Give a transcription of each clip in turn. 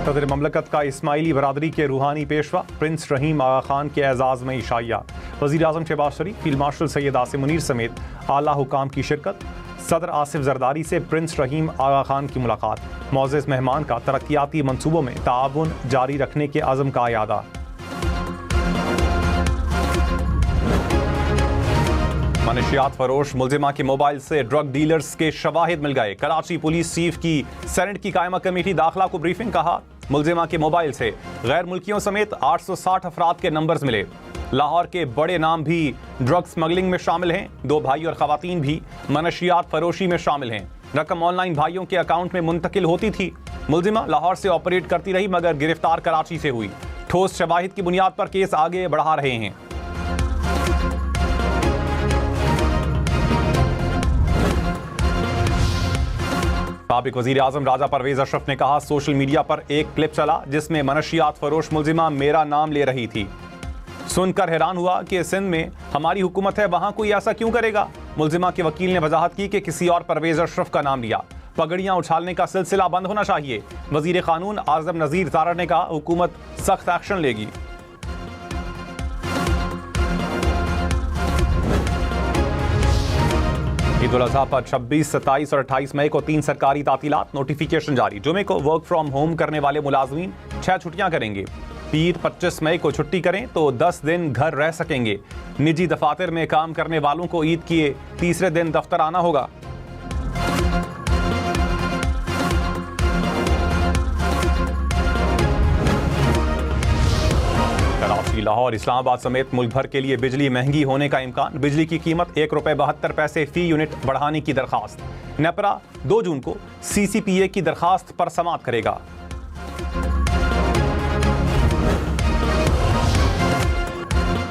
सदर ममलकत का इस्माइली बरादरी के रूहानी पेशवा प्रिंस रहीम आगा खान के एजाज़ में इशाइया। वज़ीर आज़म शहबाज शरीफ, फील्ड मार्शल सैयद आसिम मुनीर समेत आला हुकाम की शिरकत। सदर आसिफ जरदारी से प्रिंस रहीम आगा खान की मुलाकात। मोअज़्ज़ज़ मेहमान का तरक्याती मनसूबों में ताउन जारी रखने के अज़म का यादा। मनशियात फरोश मुलजिमा के मोबाइल से ड्रग डीलर्स के शवाहिद मिल गए। कराची पुलिस चीफ की सेनेट की कायमा कमेटी दाखिला को ब्रीफिंग। कहा, मुलजिमा के मोबाइल से गैर मुल्कियों समेत 860 अफराद के नंबर्स मिले। लाहौर के बड़े नाम भी ड्रग स्मगलिंग में शामिल हैं। 2 भाई और खवातीन भी मनशियात फरोशी में शामिल हैं। रकम ऑनलाइन भाइयों के अकाउंट में मुंतकिल होती थी। मुलजिमा लाहौर से ऑपरेट करती रही मगर गिरफ्तार कराची से हुई। ठोस शवाहिद की बुनियाद पर केस आगे बढ़ा रहे हैं। साबिक वज़ीर आज़म राजा परवेज अशरफ ने कहा, सोशल मीडिया पर एक क्लिप चला जिसमें मनशियात फरोश मुलजिमा मेरा नाम ले रही थी। सुनकर हैरान हुआ कि सिंध में हमारी हुकूमत है, वहां कोई ऐसा क्यों करेगा। मुलजिमा के वकील ने वजाहत की कि किसी और परवेज अशरफ का नाम लिया। पगड़ियां उछालने का सिलसिला बंद होना चाहिए। वजीर कानून आज़म नज़ीर तारर ने कहा, हुकूमत सख्त एक्शन लेगी। ईद उल अज़हा पर 26, 27 और 28 मई को 3 सरकारी तातीलात। नोटिफिकेशन जारी। जुमे को वर्क फ्रॉम होम करने वाले मुलाजमीन 6 छुट्टियां करेंगे। पीर 25 मई को छुट्टी करें तो 10 दिन घर रह सकेंगे। निजी दफातर में काम करने वालों को ईद के तीसरे दिन दफ्तर आना होगा। कराची, लाहौर, इस्लामाबाद समेत मुल्क भर के लिए बिजली महंगी होने का इम्कान। बिजली की कीमत ₹1.72 फी यूनिट बढ़ाने की दरखास्त। नेपरा 2 जून को CCPA की दरखास्त पर समाअत करेगा।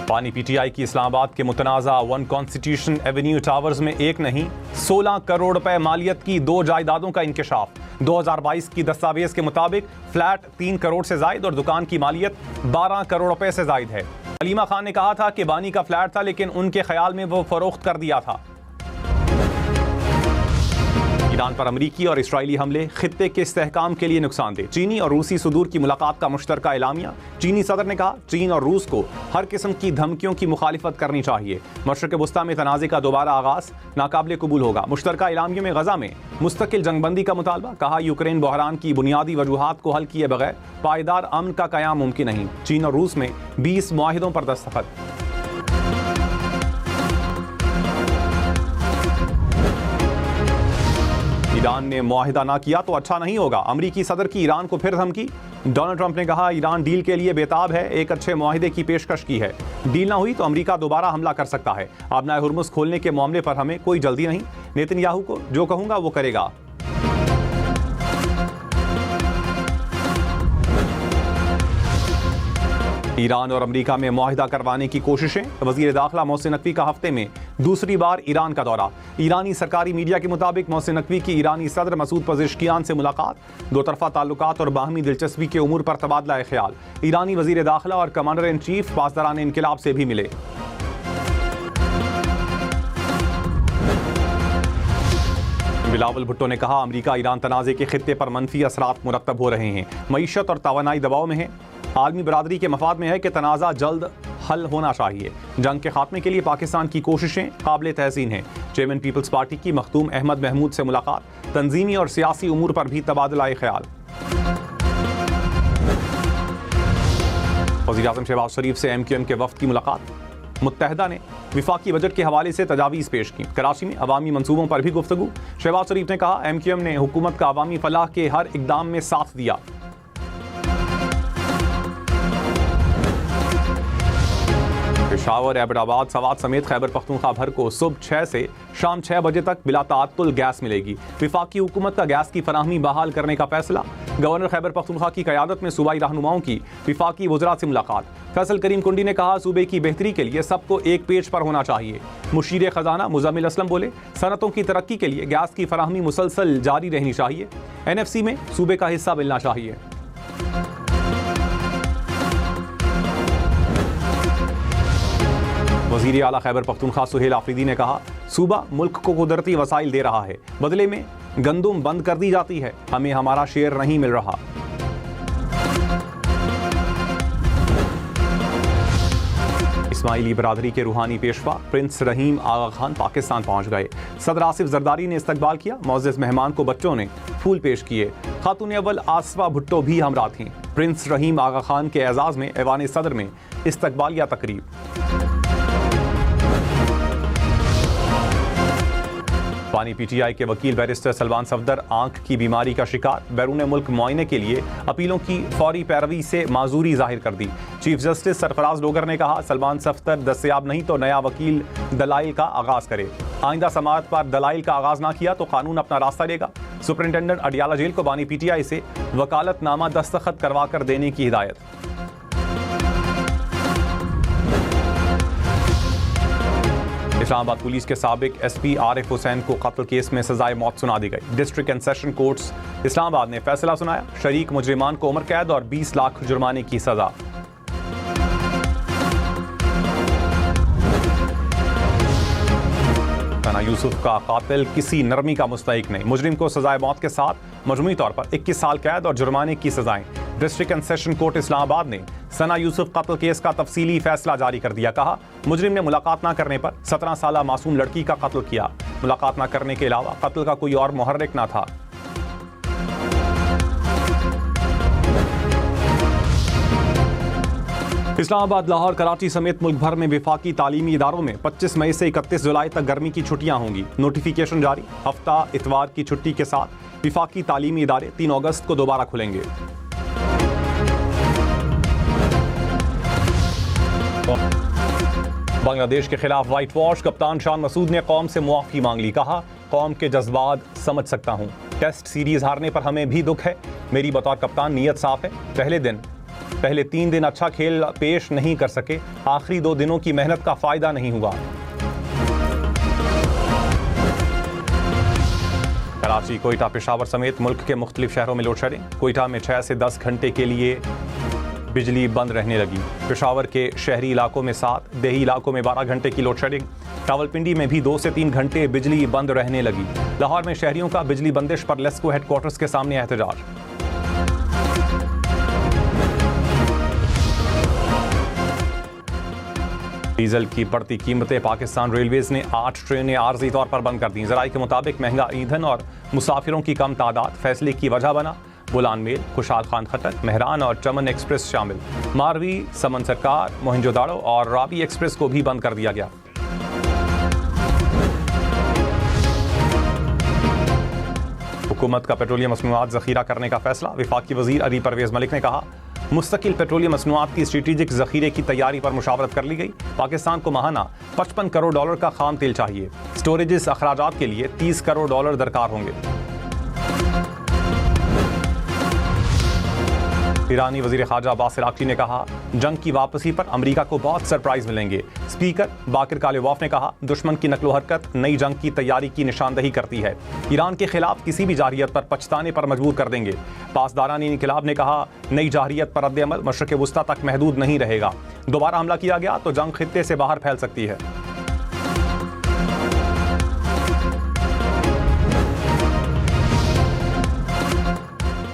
पानी PTI की इस्लामाबाद के मुतनाज़ा 1 कॉन्स्टिट्यूशन एवेन्यू टावर्स में एक नहीं 16 करोड़ रुपए मालियत की 2 जायदादों का इंकशाफ। 2022 की दस्तावेज के मुताबिक फ्लैट 3 करोड़ से जायद और दुकान की मालियत 12 करोड़ रुपए से जायद है। अलीमा खान ने कहा था कि बानी का फ्लैट था लेकिन उनके ख्याल में वो फरोख्त कर दिया था। ईरान पर अमरीकी और इसराइली हमले खित्ते के इस्तेहकाम के लिए नुकसानदेह। चीनी और रूसी सदूर की मुलाकात का मुश्तरका एलामिया। चीनी सदर ने कहा, चीन और रूस को हर किस्म की धमकियों की मुखालिफत करनी चाहिए। मशरक़ वस्ता में तनाज़े का दोबारा आगाज़ नाकाबिले कबूल होगा। मुश्तरका एलामिया में गजा में मुस्तकिल जंगबंदी का मुतालबा। कहा, यूक्रेन बहरान की बुनियादी वजूहात को हल किए बगैर पायदार अमन का क़याम मुमकिन नहीं। चीन और रूस में 20 मुआहिदों पर दस्तखत। ईरान ने मुआहिदा ना किया तो अच्छा नहीं होगा। अमरीकी सदर की ईरान को फिर धमकी। डोनाल्ड ट्रंप ने कहा, ईरान डील के लिए बेताब है, एक अच्छे मुआहिदे की पेशकश की है। डील ना हुई तो अमरीका दोबारा हमला कर सकता है। आबनाए हुर्मुज़ खोलने के मामले पर हमें कोई जल्दी नहीं। नेतन्याहू को जो कहूंगा वो करेगा। ईरान और अमेरिका में मुआहिदा करवाने की कोशिशें। वज़ीर दाखिला मोहसिन नकवी का हफ्ते में दूसरी बार ईरान का दौरा। ईरानी सरकारी मीडिया के मुताबिक मोहसिन नकवी की ईरानी सदर मसूद पज़ेश्कियान से मुलाकात। 2 तरफ़ा ताल्लुकात और बाहमी दिलचस्पी के उमूर पर तबादला ख्याल। ईरानी वज़ीर दाखिला और कमांडर इन चीफ पासदारान इनक़िलाब से भी मिले। बिलावल भुट्टो ने कहा, अमेरिका ईरान तनाज़े के खित्ते पर मनफी असरात मुरतब हो रहे हैं। मईशत और तवानाई दबाव में है। आलमी बरादरी के मफाद में है कि तनाज़ा जल्द हल होना चाहिए। जंग के खात्मे के लिए पाकिस्तान की कोशिशें काबिल तहसीन हैं। चेयरमैन पीपल्स पार्टी की मखदूम अहमद महमूद से मुलाकात। तंजीमी और सियासी उमूर पर भी तबादला ख्याल। वज़ीर आज़म शहबाज शरीफ से MQM के वफ़द की मुलाकात। मुत्तहदा ने विफाकी बजट के हवाले से तजावीज़ पेश की। कराची में अवामी मंसूबों पर भी गुफ्तगू। शहबाज शरीफ ने कहा, MQM ने हुकूमत का अवामी फलाह के हर इक़दाम में साथ दिया। पेशावर, एबटाबाद, सवात समेत खैबर पख्तूनख्वा भर को सुबह 6 से शाम 6 बजे तक बिला ताअत्तुल गैस मिलेगी। विफाकी हुकूमत का गैस की फराहमी बहाल करने का फैसला। गवर्नर खैबर पख्तूनख्वा की क़यादत में सूबाई रहनुमाओं की विफाकी वज़रा से मुलाकात। फैसल करीम कुंडी ने कहा, सूबे की बेहतरी के लिए सबको एक पेज पर होना चाहिए। मुशीर ख़जाना मुज़म्मिल असलम बोले, सनतों की तरक्की के लिए गैस की फराहमी मुसलसल जारी रहनी चाहिए। NFC में सूबे का हिस्सा मिलना चाहिए। वज़ीर आला खैबर पख्तूनख्वा सुहेल आफरीदी ने कहा, सूबा मुल्क को कुदरती वसाइल दे रहा है, बदले में गंदुम बंद कर दी जाती है, हमें हमारा शेयर नहीं मिल रहा। इस्माइली बरादरी के रूहानी पेशवा प्रिंस रहीम आगा खान पाकिस्तान पहुंच गए। सदर आसिफ जरदारी ने इस्तकबाल किया। मौजूद मेहमान को बच्चों ने फूल पेश किए। खातून अव्वल आसफा भुट्टो भी हमरा थीं। प्रिंस रहीम आगा खान के एजाज में ऐवान सदर में इस्तकबालिया तकरीब। पानी पीटीआई के वकील बैरिस्टर सलमान सफदर आंख की बीमारी का शिकार, बैरून मुल्क मुआयने के लिए अपीलों की फौरी पैरवी से माजूरी जाहिर कर दी। चीफ जस्टिस सरफराज डोगर ने कहा, सलमान सफदर दस्तयाब नहीं तो नया वकील दलाइल का आगाज करे। आइंदा समाअत पर दलाइल का आगाज ना किया तो कानून अपना रास्ता लेगा। सुपरिंटेंडेंट अडियाला जेल को बानी पीटीआई से वकालतनामा दस्तखत करवा कर देने की हिदायत। इस्लामाबाद पुलिस के साबिक एसपी आरिफ हुसैन को कत्ल केस में सजाए मौत सुना दी गई। District and session courts Islamabad ने फैसला सुनाया। शरीक मुजरिमान को उम्र कैद और 20 लाख जुर्माने की सजा। सना यूसुफ का कातिल किसी नरमी का मुस्तहिक नहीं। मुजरिम को सजाए मौत के साथ मजमूई तौर पर 21 साल कैद और जुर्माने की सजाएं। District and session court Islamabad ने सना यूसुफ कत्ल केस का तफसीली फैसला जारी कर दिया। कहा, मुजरिम ने मुलाकात न करने पर 17 साला मासूम लड़की का कत्ल किया। मुलाकात न करने के अलावा कत्ल का कोई और मुहर्रिक न था। इस्लामाबाद, लाहौर, कराची समेत मुल्क भर में विफाकी तालीमी इदारों में 25 मई से 31 जुलाई तक गर्मी की छुट्टियां होंगी। नोटिफिकेशन जारी। हफ्ता इतवार की छुट्टी के साथ विफाकी तालीमी इदारे 3 अगस्त को दोबारा खुलेंगे। बांग्लादेश के खिलाफ व्हाइट वॉश, कप्तान शान मसूद ने कौम से मुआफी मांग ली। कहा, कौम के जज्बात समझ सकता हूं। टेस्ट सीरीज हारने पर हमें भी दुख है। मेरी बतौर कप्तान नीयत साफ है। पहले 3 दिन अच्छा खेल पेश नहीं कर सके। आखिरी 2 दिनों की मेहनत का फायदा नहीं हुआ। कराची, कोयटा, पेशावर समेत मुल्क के मुख्तलिफ शहरों में लोड शेडिंग। कोयटा में 6 से 10 घंटे के लिए बिजली बंद रहने लगी। पेशावर के शहरी इलाकों में 7, देही इलाकों में 12 घंटे की लोड शेडिंग। रावलपिंडी में भी 2 से 3 घंटे बिजली बंद रहने लगी। लाहौर में शहरियों का बिजली बंदिश पर लेस्को हेडक्वार्टर्स के सामने एहतजाज। डीजल की बढ़ती कीमतें। पाकिस्तान रेलवेज ने 8 ट्रेनें आर्जी तौर पर बंद कर दी। जराये के मुताबिक महंगा ईंधन और मुसाफिरों की कम तादाद फैसले की वजह बना। बुलान मेल, खुशहाल खान खटक, मेहरान और चमन एक्सप्रेस शामिल। मारवी, समन सरकार, मोहनजोदाड़ो और रावी एक्सप्रेस को भी बंद कर दिया गया। हुकूमत का पेट्रोलियम मसनूआत जखीरा करने का फैसला। वफाकी वजीर अली परवेज मलिक ने कहा, मुस्तकिल पेट्रोलियम मसनूआत की स्ट्रेटेजिक जखीरे की तैयारी पर मुशावरत कर ली गई। पाकिस्तान को माहाना $55 करोड़ का खाम तेल चाहिए। स्टोरेजेस अखराजात के लिए $30 करोड़ दरकार होंगे। ईरानी वजीर खारजा अब्बास इराक़ची ने कहा, जंग की वापसी पर अमरीका को बहुत सरप्राइज मिलेंगे। स्पीकर बाकिर कालिवाफ ने कहा, दुश्मन की नकलो हरकत नई जंग की तैयारी की निशानदही करती है। ईरान के खिलाफ किसी भी जारहियत पर पछताने पर मजबूर कर देंगे। पासदारानी इनकलाब ने कहा, नई जारहियत पर रद्द-ए-अमल मशरिक़ वुस्ता तक महदूद नहीं रहेगा। दोबारा हमला किया गया तो जंग खित्ते से बाहर फैल सकती है।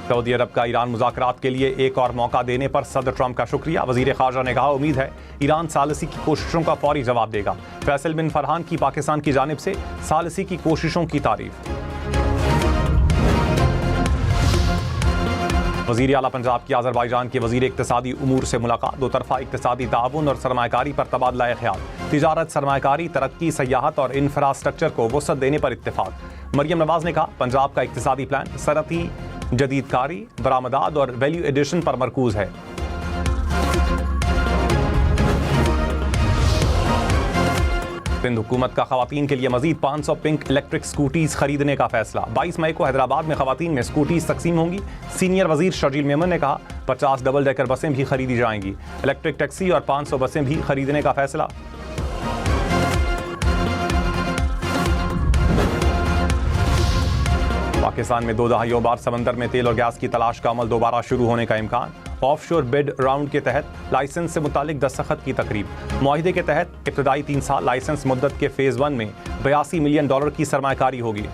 सऊदी अरब का ईरान मुज़ाकरात के लिए एक और मौका देने पर सदर ट्रंप का शुक्रिया। वजीर खारजा ने कहा, उम्मीद है ईरान सालसी की कोशिशों का फौरी जवाब देगा। फैसल बिन फरहान की पाकिस्तान की जानिब से सालसी की कोशिशों की तारीफ। वजीर आला पंजाब की अज़रबैजान के वजीर इक्तिसादी उमूर से मुलाकात। 2 तरफ़ा इक्तिसादी ताउन और सरमायाकारी पर तबादला ख्याल। तिजारत, सरमायाकारी, तरक्की, सयाहत और इंफ्रास्ट्रक्चर को वसअत देने पर इत्तेफाक। मरियम नवाज ने कहा, पंजाब का इक्तिसादी प्लान सनअती जदीदकारी, बरामदात और वैल्यू एडिशन पर मरकूज है। सिंध हुकूमत का खवातीन के लिए मजीद 500 पिंक इलेक्ट्रिक स्कूटीज खरीदने का फैसला। 22 मई को हैदराबाद में खवातीन में स्कूटीज तकसीम होंगी। सीनियर वजीर शर्जील मेमन ने कहा, 50 डबल डेकर बसें भी खरीदी जाएंगी। इलेक्ट्रिक टैक्सी और 500 बसें भी खरीदने का फैसला। पाकिस्तान में 2 दहाइयों बाद समंदर में तेल और गैस की तलाश का अमल दोबारा शुरू होने का इम्कान। ऑफशोर बिड राउंड के तहत लाइसेंस से मुतालिक दस्तखत की तकरीब। मुआहिदे के तहत इब्तदाई 3 साल लाइसेंस मुद्दत के फेज 1 में $82 मिलियन की सरमायाकारी होगी।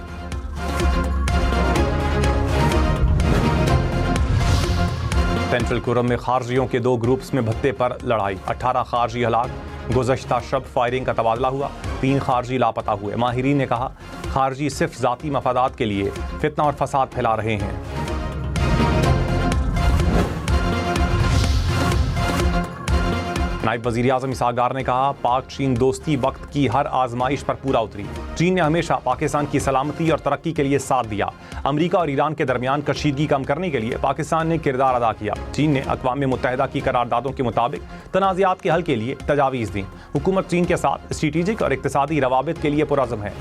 सेंट्रल कुरम में खारजियों के 2 ग्रुप्स में भत्ते पर लड़ाई। 18 खारजी हलाक। गुज़श्ता शब फायरिंग का तबादला हुआ, 3 खारजी लापता हुए। माहिरीन ने कहा खारजी सिर्फ ज़ाती मफादात के लिए फितना और फसाद फैला रहे हैं। नायब वज़ीर आज़म इसहाक़ डार ने कहा पाक चीन दोस्ती वक्त की हर आजमाइश पर पूरा उतरी। चीन ने हमेशा पाकिस्तान की सलामती और तरक्की के लिए साथ दिया। अमेरिका और ईरान के दरमियान कशीदगी कम करने के लिए पाकिस्तान ने किरदार अदा किया। चीन ने अक़वाम मुत्तहिदा की करारदादों के मुताबिक तनाज़ात के हल के लिए तजावीज़ दी। हुकूमत चीन के साथ स्ट्रेटेजिक और इक़्तिसादी रवाबित के लिए पुरअज़्म है।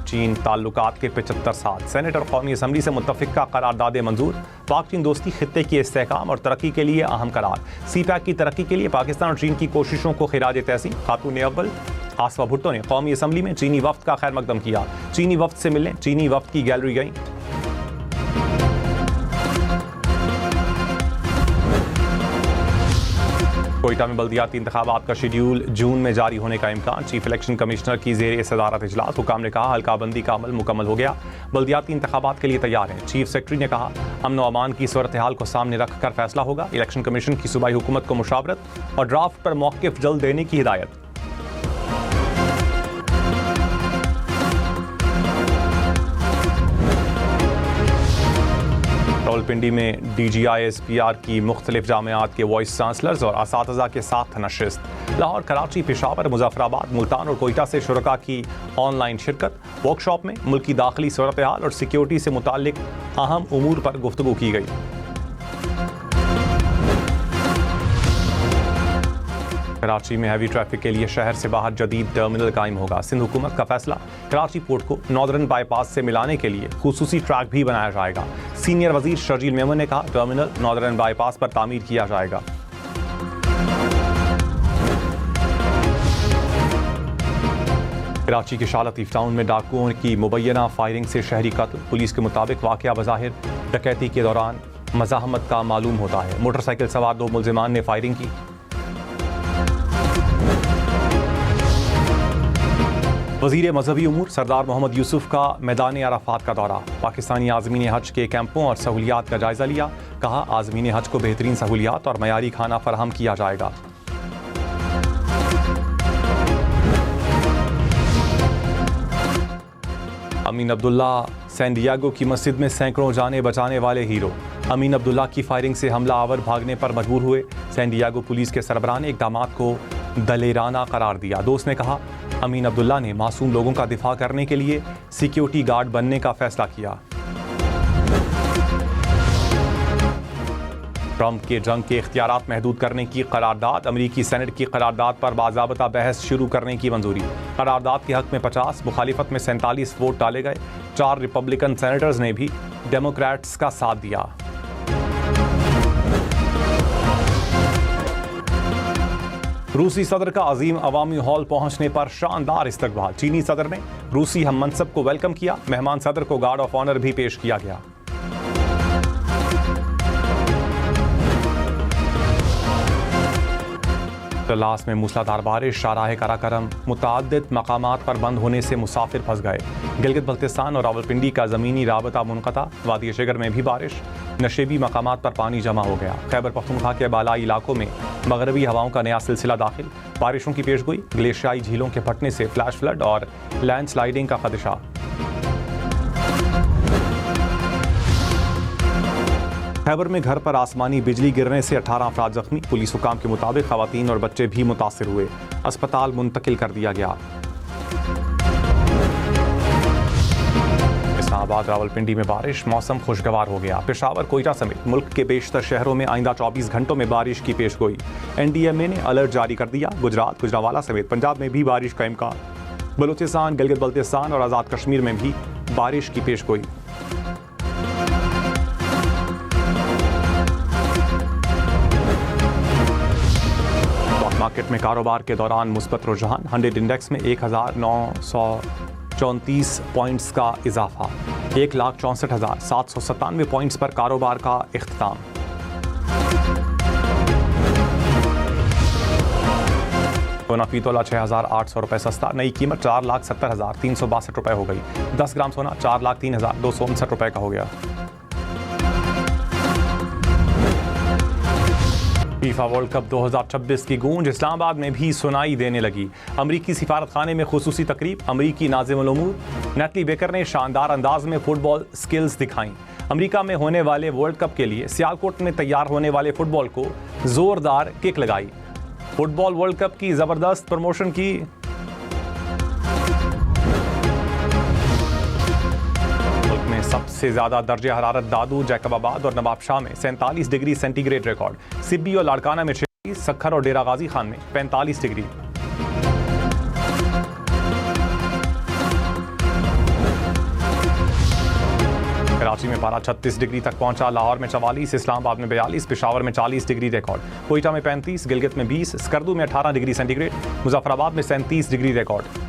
चीन ताल्लुकात के 75 साल, सेनेट और कौमी असम्बली से मुत्तफ़िक़ा करारदाद मंजूर। पाक चीन दोस्ती खित्ते की इस्तेहकाम और तरक्की के लिए अहम करार। CPEC की तरक्की के लिए पाकिस्तान और चीन की कोशिशों को खिराज तहसीन। खातून अव्वल आसफा भुट्टो ने कौमी असम्बली में चीनी वफ्द का खैर मकदम किया। चीनी वफ्द से मिलने चीनी वफ्द की गैलरी गई। कोयटा में बल्दियाती इंतखाबात का शेड्यूल जून में जारी होने का इम्कान। चीफ इलेक्शन कमिश्नर की ज़ेर सदारत इजलास। हुकाम ने कहा हल्काबंदी का अमल मुकम्मल हो गया, बल्दियाती इंतखाबात के लिए तैयार हैं। चीफ सेक्रेटरी ने कहा अमन व अमान की सूरत हाल को सामने रखकर फैसला होगा। इलेक्शन कमीशन की सूबाई हुकूमत को मुशावरत और ड्राफ्ट पर मौक़िफ़ जल्द देने की हिदायत। रावलपिंडी में DGI-SPR की मुख्तलिफ जामियात के वाइस चांसलर्स और असातिज़ा के साथ नशिस्त। लाहौर, कराची, पेशावर, मुजफ्फराबाद, मुल्तान और कोयटा से शुरका की ऑनलाइन शिरकत। वर्कशॉप में मुल्की दाखिली सूरत हाल और सिक्योरिटी से मुताल्लिक अहम उमूर पर गुफ्तगू की गई। कराची में हैवी ट्रैफिक के लिए शहर से बाहर जदीद टर्मिनल कायम होगा। सिंध हुकूमत का फैसला, कराची पोर्ट को नॉर्दर्न बाईपास से मिलाने के लिए खुसूसी ट्रैक भी बनाया जाएगा। सीनियर वजीर शर्जील मेमन ने कहा टर्मिनल नॉर्दर्न बाईपास पर तामीर किया जाएगा। कराची के शाह लतीफ़ टाउन में डाकुओं की मुबैना फायरिंग से शहरी कत्ल। पुलिस के मुताबिक वाक़या बज़ाहिर डकैती के दौरान मज़ाहमत का मालूम होता है। मोटरसाइकिल सवार 2 मुल्ज़िमान ने फायरिंग की। वज़ीर मजहबी उमूर सरदार मोहम्मद यूसुफ का मैदान अराफात का दौरा। पाकिस्तानी आज़मीन हज के कैंपों और सहूलियात का जायज़ा लिया। कहा आज़मीन हज को बेहतरीन सहूलियात और मयारी खाना फराहम किया जाएगा। अमीन अब्दुल्ला सैन डिएगो की मस्जिद में सैकड़ों जाने बचाने वाले हीरो। अमीन अब्दुल्ला की फायरिंग से हमला आवर भागने पर मजबूर हुए। सैन डिएगो पुलिस के सरबराह ने इक़दामात को दलेराना करार दिया। दोस्त ने कहा अमीन अब्दुल्ला ने मासूम लोगों का दिफा करने के लिए सिक्योरिटी गार्ड बनने का फैसला किया। ट्रंप के जंग के इख्तियारात महदूद करने की करारदाद। अमरीकी सेनेट की करारदाद पर बाज़ाबता बहस शुरू करने की मंजूरी। करारदाद के हक में 50, मुखालिफत में 47 वोट डाले गए। 4 रिपब्लिकन सेनेटर्स ने भी डेमोक्रेट्स का साथ दिया। रूसी सदर का अजीम अवामी हॉल पहुंचने पर शानदार इस्तकबाल। चीनी सदर ने रूसी हम मनसब को वेलकम किया। मेहमान सदर को गार्ड ऑफ ऑनर भी पेश किया गया। तलास में मूसलाधार बारिश, शाहराह काराकरम मुताद्दिद मकामात पर बंद होने से मुसाफिर फंस गए। गिलगित बल्तिस्तान और रावलपिंडी का ज़मीनी राबता मुनक़ता। वादी शिगर में भी बारिश, नशेबी मकामात पर पानी जमा हो गया। खैबर पख्तूनख्वा के बालाई इलाकों में मगरबी हवाओं का नया सिलसिला दाखिल। बारिशों की पेशगोई, ग्लेशियाई झीलों के फटने से फ्लैश फ्लड और लैंडस्लाइडिंग का खदशा। खैबर में घर पर आसमानी बिजली गिरने से 18 अफराद जख्मी। पुलिस हुकाम के मुताबिक खवातीन और बच्चे भी मुतासिर हुए। अस्पताल मुंतकिल कर दिया गया। इस्लामाबाद, रावलपिंडी में बारिश, मौसम खुशगवार हो गया। पेशावर, कोयटा समेत मुल्क के बेशतर शहरों में आइंदा 24 घंटों में बारिश की पेशगोई। NDMA ने अलर्ट जारी कर दिया। गुजरात, गुजरावाला समेत पंजाब में भी बारिश का इम्कान। बलूचिस्तान, गिलगित बल्तिस्तान और आज़ाद कश्मीर में भी बारिश की पेशगोई। मार्केट में कारोबार के दौरान मुस्बत रुझान। 100 इंडेक्स में 1934 पॉइंट्स का इजाफा। 1,64,797 पॉइंट्स पर कारोबार का इख्तिताम। सोना फी तोला 6,800 रुपये सस्ता। नई कीमत 4,70,362 रुपये हो गई। 10 ग्राम सोना 4,03,259 रुपये का हो गया। फीफा वर्ल्ड कप 2026 की गूंज इस्लामाबाद में भी सुनाई देने लगी। अमरीकी सिफारत खाने में खुसूसी तकरीब। अमरीकी नाज़िमुल उमूर नेटली बेकर ने शानदार अंदाज में फुटबॉल स्किल्स दिखाई। अमरीका में होने वाले वर्ल्ड कप के लिए सियालकोट में तैयार होने वाले फुटबॉल को जोरदार किक लगाई। फुटबॉल वर्ल्ड कप की जबरदस्त प्रमोशन की। मुल्क में सबसे ज्यादा दर्जे हरारत दादू, जैकबाबाद और नवाबशाह में 47 डिग्री सेंटीग्रेड रिकॉर्ड। सिब्बी और लाड़काना में 46, सक्खर और डेरा गाजी खान में 45 डिग्री। कराची में पारा 36 डिग्री तक पहुंचा। लाहौर में 44, इस्लामाबाद में 42, पेशावर में 40 डिग्री रिकॉर्ड। कोयटा में 35, गिलगित में 20, स्कर्दू में 18 डिग्री सेंटीग्रेड, मुजफ्फराबाद में 37 डिग्री रिकॉर्ड।